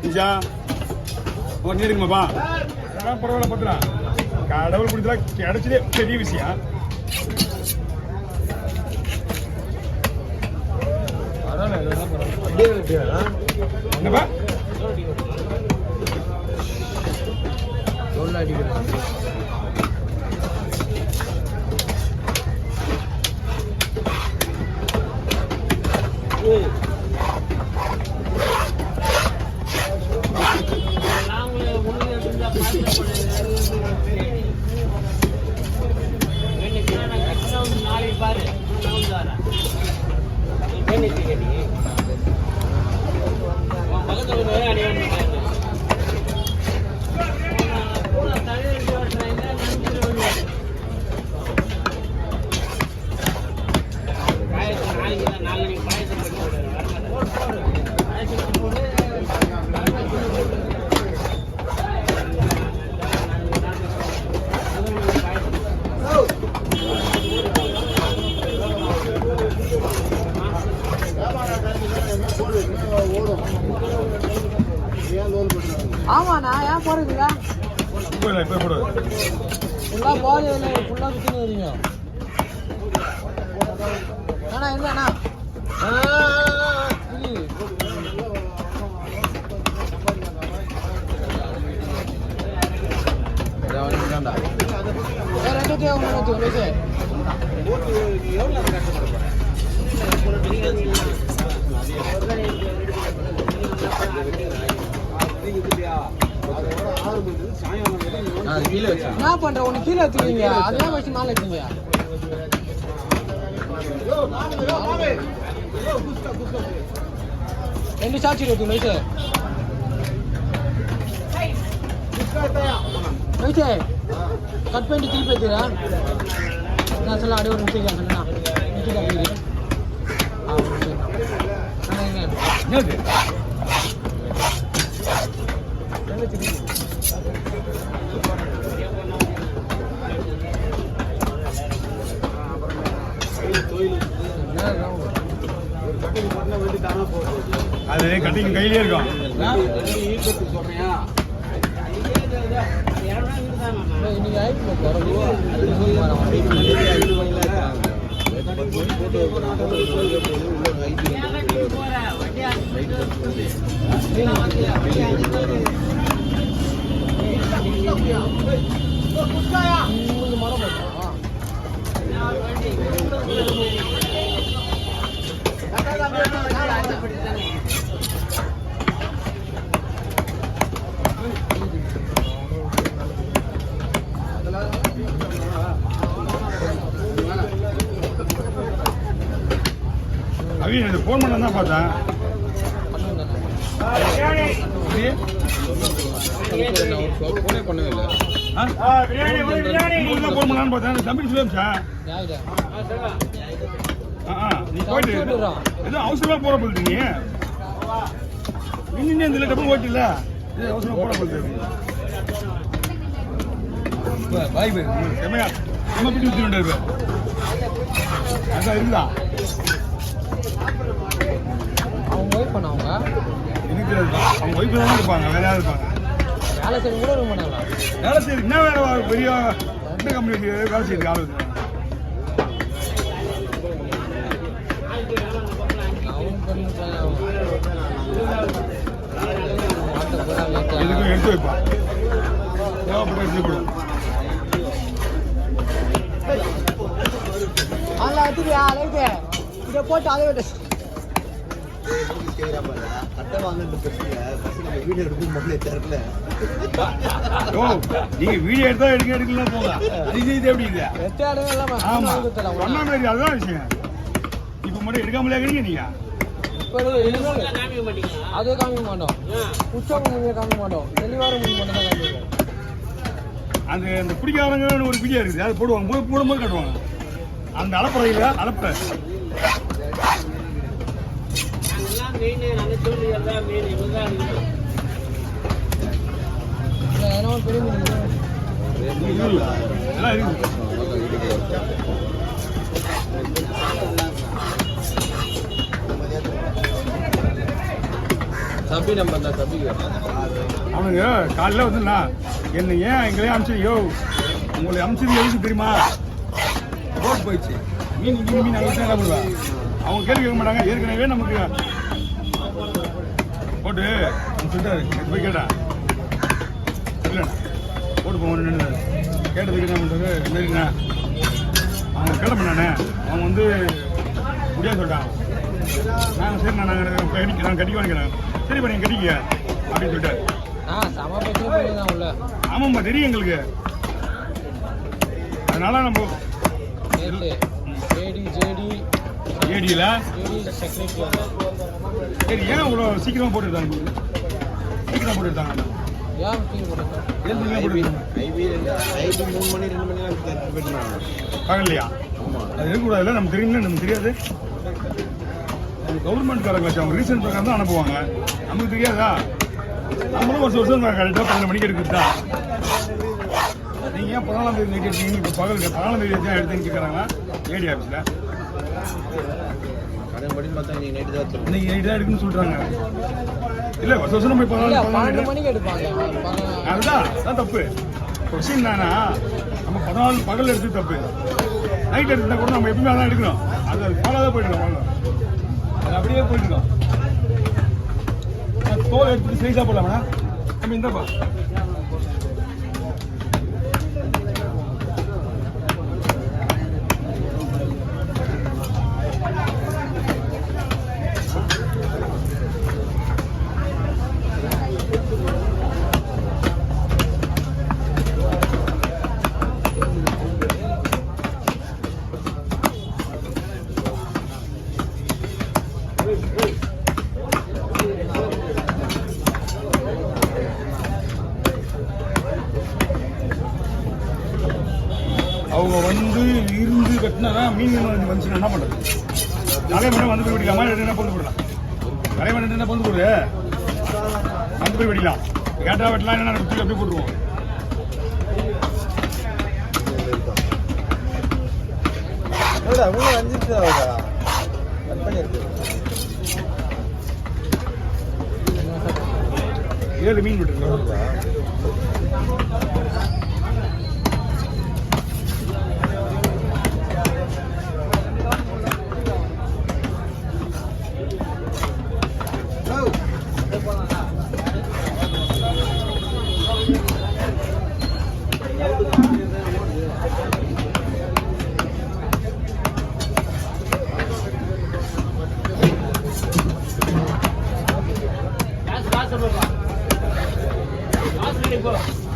நிஜா ஒரு நீருங்கம்மாப்பா பரவாயில்ல பத்திரா கடவுள் பிடிச்சா கிடைச்சதே பெரிய விஷயம். என்னப்பா ஆமாண்ணா ஏன் போறதுங்க ஃபுல்லா போறது ஃபுல்லா சுத்தின்னு வரீங்க அண்ணா இல்லண்ணா என்ன பண்ற ஒண்ணு கீழே வச்சுக்கீங்க அதெல்லாம் வச்சு மேல வச்சுங்க. ரெண்டு சாட்சி இருக்கு நைட்டு நைட்டு கட் பண்ணிட்டு திருப்பி வைக்கிறா நான் சொல்ல அடி ஒரு நிச்சயம் சொன்னா அது கட்டிங் கையிலே இருக்கும். போன் பண்ண தான் பார்த்தேன். போன் பண்ணலான்னு பார்த்தேன். தம்பி சொல்லிச்சா நீ போயிட்டு ஏதோ அவசரமா போற போயிட்டீங்க. இன்னும் இந்த டபுள் போயிட்டு இல்ல அவசரமா போட போயிட்டு பாய் பாய் செம்மையா நம்ம பிடி வச்சுருந்தாரு. அதான் இருந்தா அவங்க ஒய்ஃப் பண்ணவங்க இருக்கிறது அவங்க ஒய்ஃப் தான் இருப்பாங்க. வேற யாரும் இருப்பாங்க வேலை செய்ய கூட ரொம்ப பண்ணலாம். வேலை செய்யுது என்ன வேலை பெரிய கம்பெனி வேலை செய்யுது ஆளு எதுக்கும் எடுத்து வைப்பான். தேவைப்பட்ட எடுத்து கொடு. அதெல்லாம் வச்சுக்கியா அழைக்கு இதை போட்டு அதை விட்டு நீங்க வீடியோ எடுத்தா எடுக்கலாம் போங்க. எப்படி இது அதுதான் விஷயம். இப்ப மட்டும் எடுக்காமலே இருக்கீங்க நீங்க. அதே காமிக்க மாட்டோம். உற்சவம் காமிக்க மாட்டோம். தெளிவார மட்டும் தான் காமிப்போம். அந்த பிடிக்காதவங்க ஒரு வீடியோ இருக்குது அது போடுவாங்க. போடும்போது காட்டுவாங்க. அந்த அளப்பறையில அளப்ப சபி நம்பர் தான் சபி. அவனுங்க காலையில் வந்துடா என்ன ஏன் எங்களையும் அமிச்சியோ உங்களை அமிச்சது எதுக்கு தெரியுமா? ரோட் போயிடுச்சு மீன் மீன் அங்கே என்ன பண்ணுவேன் அவங்க கேள்வி கேட்க மாட்டாங்க. ஏற்கனவே நமக்கு போட்டு சொல்லிட்டாரு போய் கேட்டா இல்லைண்ணா போட்டு போவோம் நின்று கேட்டதுக்கு என்ன பண்ணுறது என்னண்ணா அவங்க கேட்ட பண்ணானே அவங்க வந்து முடியாது சொல்லிட்டாங்க. நாங்கள் சரிண்ணா நாங்கள் கட்டி வாங்கிக்கிறேன் சரி பண்ணி கட்டிக்க அப்படின்னு சொல்லிட்டாரு. ஆமாம்மா தெரியும் எங்களுக்கு. அதனால நம்ம ஏடியில் சரி ஏன் இவ்வளோ சீக்கிரமாக போட்டுருக்காங்க? சீக்கிரம் போட்டுருக்காங்க பகல்லையா? அது இருக்கக்கூடாதுல்ல நம்ம தெரியுங்களா? நமக்கு தெரியாது. கவர்மெண்ட்காரங்க வச்சு அவங்க ரீசன் பிரகாரம் தான் அனுப்புவாங்க. நமக்கு தெரியாதா? நம்மளும் வருஷம் கரெக்டாக 12 மணிக்கு எடுக்குதா? நீங்கள் ஏன் 14ஆம் தேதி நைட் எடுத்தீங்க? இப்போ பகல் 14ஆம் தேதி தான் எடுத்துன்னு கேட்குறாங்க ஏடி ஆஃபீஸில். இன்னைக்கு நைட்டு தான் எடுக்குன்னு சொல்கிறாங்க. இல்லை வருஷம் நம்ம 14 மணிக்கு எடுப்பாங்க. அதுதான் தப்பு. கொஸ்டின் தானா நம்ம 14 பகல் எடுத்து தப்பு. நைட் எடுத்துட்டா கூட நம்ம எப்பவுமே அதான் எடுக்கணும். அது ஃபாலோ தான் போயிட்டுருக்கோம். அது அப்படியே போயிட்டுருக்கோம். தோல் எடுத்துட்டு சைஸாக போடலாமா? நம்ம இந்தப்பா அவங்க வந்து இருந்து கட்டினா மீன் வந்துச்சுன்னா என்ன பண்ணுறது? நிறைய மீன் வந்து போய் வெடிக்கலாமா? என்ன பொண்ணு போடலாம்? நிறைய மீன் என்ன பொண்ணு போடுது வந்து போய் வெடிக்கலாம். கேட்டா வெட்டலாம் என்ன குத்தி அப்படியே போட்டுருவோம். ஏழு மீன் விட்டுருக்கோம். Go.